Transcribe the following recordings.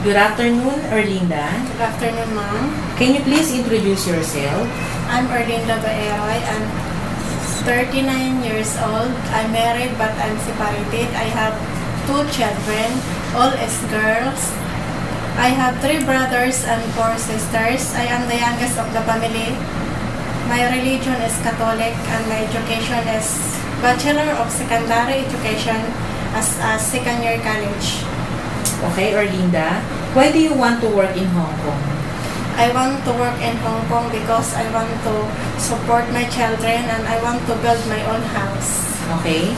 Good afternoon, Erlinda. Good afternoon, ma'am. Can you please introduce yourself? I'm Erlinda Baeroy. I'm 39 years old. I'm married but I'm separated. I have 2 children, all is girls. I have 3 brothers and 4 sisters. I am the youngest of the family. My religion is Catholic and my education is Bachelor of Secondary Education as a second-year college. Okay, Erlinda. Why do you want to work in Hong Kong? I want to work in Hong Kong because I want to support my children and I want to build my own house. Okay.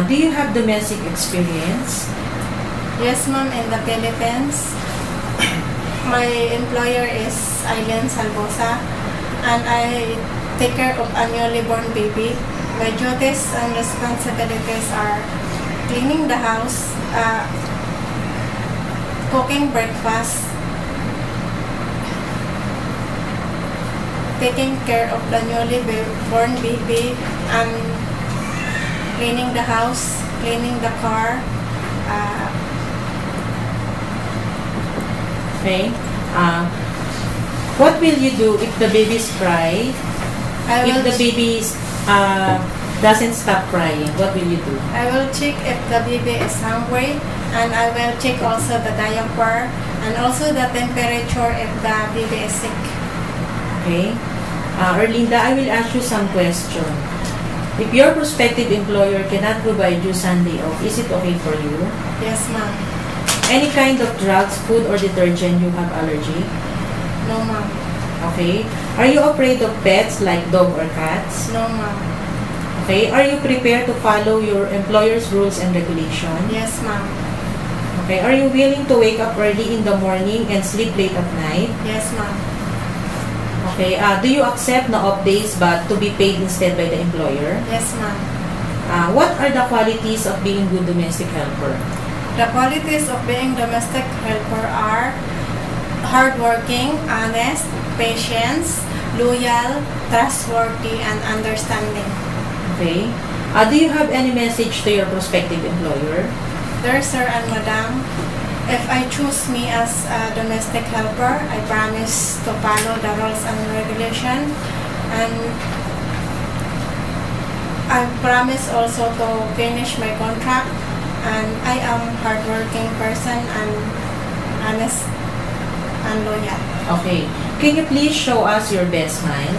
Do you have domestic experience? Yes, ma'am, in the Philippines. My employer is Aileen Salvosa and I take care of a newly born baby. My duties and responsibilities are cleaning the house, cooking breakfast, taking care of the newly born baby, and cleaning the house, cleaning the car. Okay. What will you do if the babies cry? If the babies doesn't stop crying, what will you do? I will check if the baby is hungry, and I will check also the diaper and also the temperature if the baby is sick. Okay. Erlinda, I will ask you some question. If your prospective employer cannot provide you Sunday off, is it okay for you? Yes, ma'am. Any kind of drugs, food, or detergent you have allergy? No, ma'am. Okay. Are you afraid of pets like dog or cats? No, ma'am. Okay. Are you prepared to follow your employer's rules and regulations? Yes, ma'am. Okay. Are you willing to wake up early in the morning and sleep late at night? Yes, ma'am. Okay. Do you accept no off days but to be paid instead by the employer? Yes, ma'am. What are the qualities of being good domestic helper? The qualities of being domestic helper are hardworking, honest, patient, loyal, trustworthy, and understanding. Okay. Do you have any message to your prospective employer? Dear sir and madam, if I choose me as a domestic helper, I promise to follow the rules and regulations, and I promise also to finish my contract, and I am hardworking person and honest and loyal. Okay. Can you please show us your best smile?